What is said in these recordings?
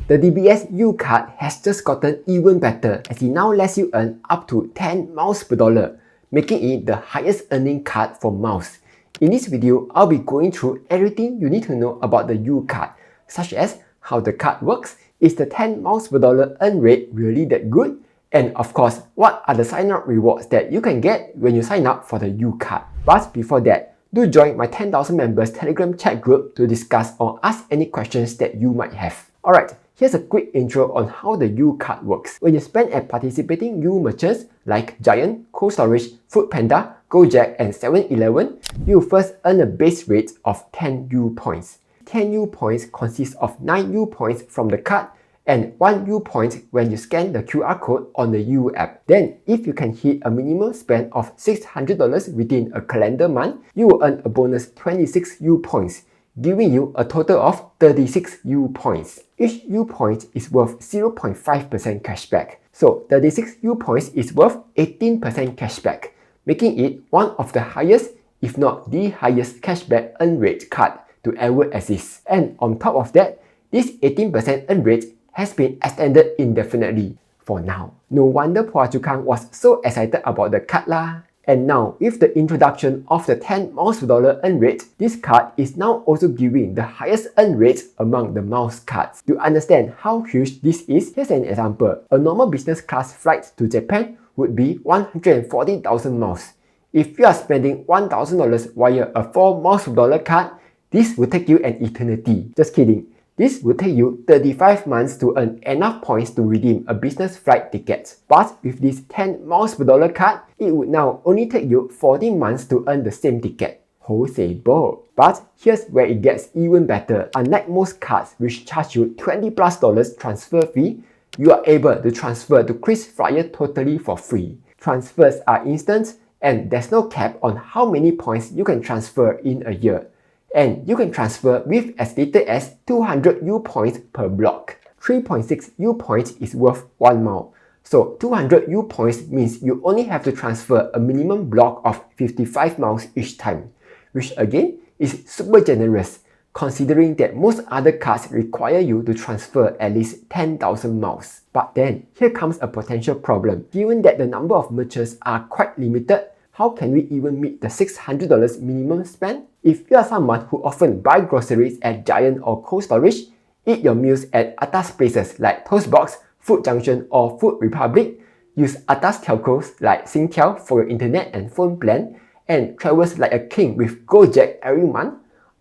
The DBS U card has just gotten even better as it now lets you earn up to 10 miles per dollar, making it the highest earning card for miles. In this video, I'll be going through everything you need to know about the U card, such as how the card works, is the 10 miles per dollar earn rate really that good, and of course, what are the sign-up rewards that you can get when you sign up for the U card. But before that, do join my 10,000 members Telegram chat group to discuss or ask any questions that you might have. Alright, here's a quick intro on how the U card works. When you spend at participating U merchants like Giant, Cold Storage, Foodpanda, Gojek, and 7-Eleven, you will first earn a base rate of 10 U points. 10 U points consists of 9 U points from the card and 1 U point when you scan the QR code on the U app. Then, if you can hit a minimum spend of $600 within a calendar month, you will earn a bonus 26 U points, giving you a total of 36 U points. Each U point is worth 0.5% cashback. So 36 U points is worth 18% cashback, making it one of the highest, if not the highest cashback earn rate card to ever exist. And on top of that, this 18% earn rate has been extended indefinitely for now. No wonder Phua Chu Kang was so excited about the card lah. And now, with the introduction of the 10 miles per dollar earn rate, this card is now also giving the highest earn rate among the miles cards. To understand how huge this is, here's an example. A normal business class flight to Japan would be 140,000 miles. If you are spending $1,000 via a 4 miles per dollar card, this will take you an eternity. Just kidding. This will take you 35 months to earn enough points to redeem a business flight ticket. But with this 10 miles per dollar card, it would now only take you 40 months to earn the same ticket. Bo. But here's where it gets even better. Unlike most cards which charge you $20+ transfer fee, you are able to transfer to KrisFlyer totally for free. Transfers are instant and there's no cap on how many points you can transfer in a year. And you can transfer with as little as 200 U points per block. 3.6 U points is worth 1 mile. So 200 U points means you only have to transfer a minimum block of 55 miles each time, which again is super generous considering that most other cards require you to transfer at least 10,000 miles. But then, here comes a potential problem. Given that the number of merchants are quite limited, how can we even meet the $600 minimum spend? If you are someone who often buy groceries at Giant or Cold Storage, eat your meals at atas places like Toastbox, Food Junction or Food Republic, use atas telcos like Singtel for your internet and phone plan, and travels like a king with Gojek every month,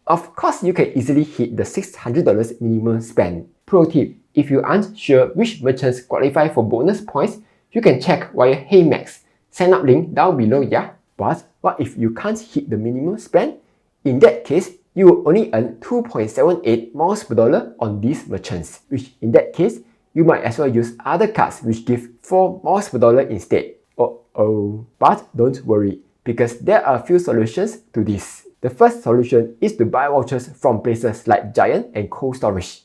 of course you can easily hit the $600 minimum spend. Pro tip, if you aren't sure which merchants qualify for bonus points, you can check via HeyMax. Sign up link down below, yeah? But what if you can't hit the minimum spend? In that case, you will only earn 2.78 miles per dollar on these merchants, which in that case, you might as well use other cards which give 4 miles per dollar instead. But don't worry, because there are a few solutions to this. The first solution is to buy vouchers from places like Giant and Cold Storage.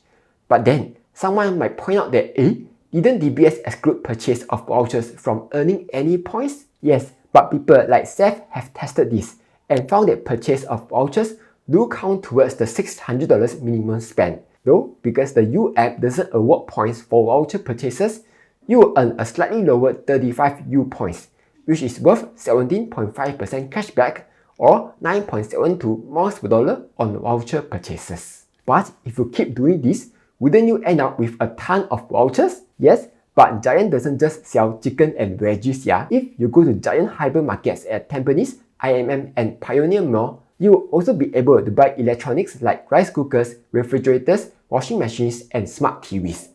But then, someone might point out that, didn't DBS exclude purchase of vouchers from earning any points? Yes, but people like Seth have tested this and found that purchase of vouchers do count towards the $600 minimum spend. Though, because the U app doesn't award points for voucher purchases, you will earn a slightly lower 35 U points, which is worth 17.5% cashback or 9.72 miles per dollar on voucher purchases. But if you keep doing this, wouldn't you end up with a ton of vouchers? Yes, but Giant doesn't just sell chicken and veggies, yeah? If you go to Giant hypermarkets at Tampines, IMM and Pioneer Mall, you will also be able to buy electronics like rice cookers, refrigerators, washing machines, and smart TVs,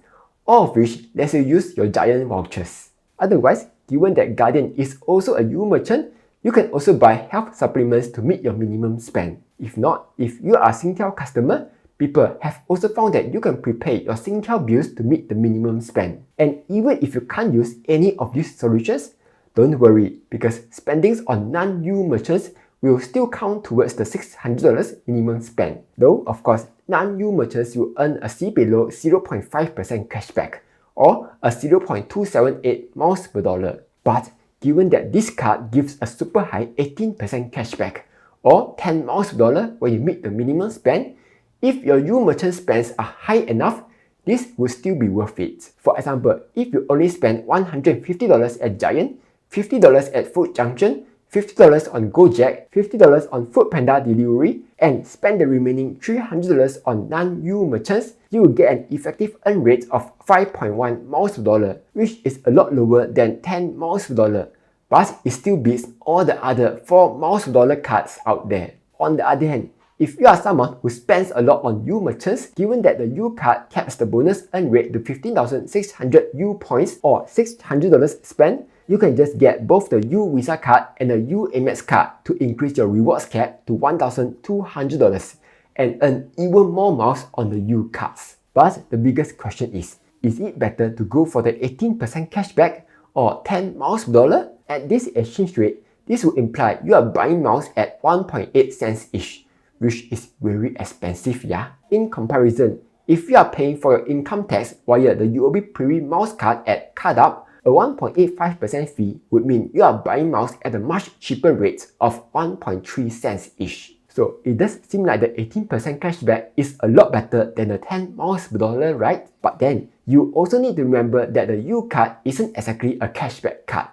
all of which lets you use your Giant vouchers. Otherwise, given that Guardian is also a U merchant, you can also buy health supplements to meet your minimum spend. If not, if you are a Singtel customer, people have also found that you can prepay your Singtel bills to meet the minimum spend. And even if you can't use any of these solutions, don't worry, because spendings on non-U merchants will still count towards the $600 minimum spend. Though, of course, non-U merchants will earn a C below 0.5% cashback or a 0.278 miles per dollar. But given that this card gives a super high 18% cashback or 10 miles per dollar when you meet the minimum spend, if your U merchant spends are high enough, this will still be worth it. For example, if you only spend $150 at Giant, $50 at Food Junction, $50 on Gojek, $50 on Foodpanda delivery, and spend the remaining $300 on non-U merchants, you will get an effective earn rate of 5.1 miles per dollar, which is a lot lower than 10 miles per dollar, but it still beats all the other 4 miles per dollar cards out there. On the other hand, if you are someone who spends a lot on U merchants, given that the U card caps the bonus earn rate to 15,600 U points or $600 spent, you can just get both the U Visa card and the U Amex card to increase your rewards cap to $1,200 and earn even more miles on the U cards. But the biggest question is it better to go for the 18% cashback or 10 miles per dollar? At this exchange rate, this would imply you are buying miles at 1.8 cents each, which is very expensive, yeah? In comparison, if you are paying for your income tax via the UOB Privy Miles card at CardUp, a 1.85% fee would mean you are buying miles at a much cheaper rate of 1.3 cents each. So it does seem like the 18% cashback is a lot better than the 10 miles per dollar, right? But then, you also need to remember that the U card isn't exactly a cashback card,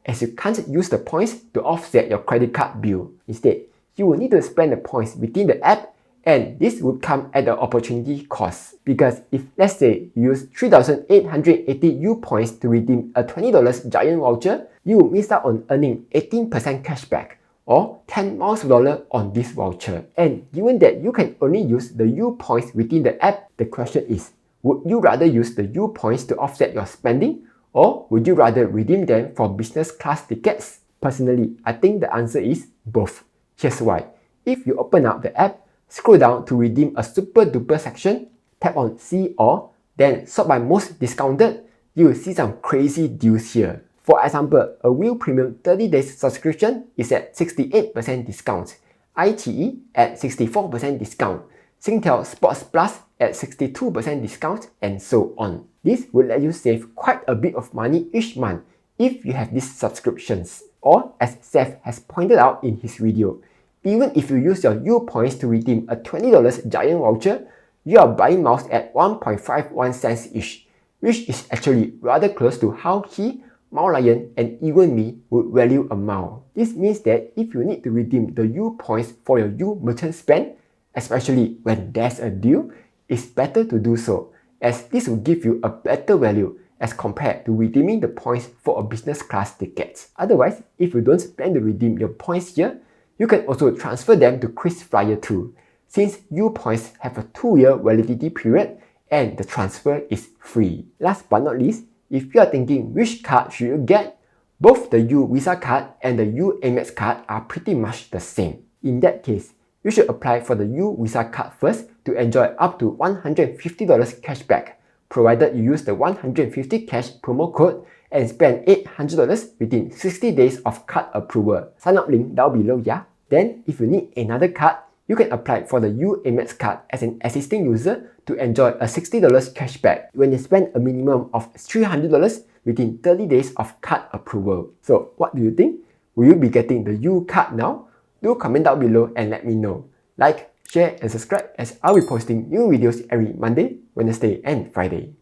as you can't use the points to offset your credit card bill. Instead, you will need to spend the points within the app, and this would come at the opportunity cost. Because if, let's say, you use 3,880 U points to redeem a $20 Giant voucher, you will miss out on earning 18% cashback or 10 miles per dollar on this voucher. And given that you can only use the U points within the app, the question is, would you rather use the U points to offset your spending, or would you rather redeem them for business class tickets? Personally, I think the answer is both. Here's why. If you open up the app, scroll down to redeem a super duper section, tap on See All, then sort by most discounted, you will see some crazy deals here. For example, a Wheel Premium 30 days subscription is at 68% discount, ITE at 64% discount, Singtel Sports Plus at 62% discount, and so on. This will let you save quite a bit of money each month if you have these subscriptions. Or, as Seth has pointed out in his video, even if you use your U points to redeem a $20 Giant voucher, you are buying miles at 1.51 cents each, which is actually rather close to how he, Mao Lion, and even me would value a mile. This means that if you need to redeem the U points for your U merchant spend, especially when there's a deal, it's better to do so, as this will give you a better value as compared to redeeming the points for a business class ticket. Otherwise, if you don't plan to redeem your points here, you can also transfer them to KrisFlyer too, since U points have a 2-year validity period and the transfer is free. Last but not least, if you are thinking which card should you get, both the U Visa card and the U Amex card are pretty much the same. In that case, you should apply for the U Visa card first to enjoy up to $150 cashback, provided you use the 150 cash promo code and spend $800 within 60 days of card approval. Sign up link down below, yeah? Then, if you need another card, you can apply for the U Amex card as an existing user to enjoy a $60 cashback when you spend a minimum of $300 within 30 days of card approval. So, what do you think? Will you be getting the U card now? Do comment down below and let me know. Like, share and subscribe, as I'll be posting new videos every Monday, Wednesday and Friday.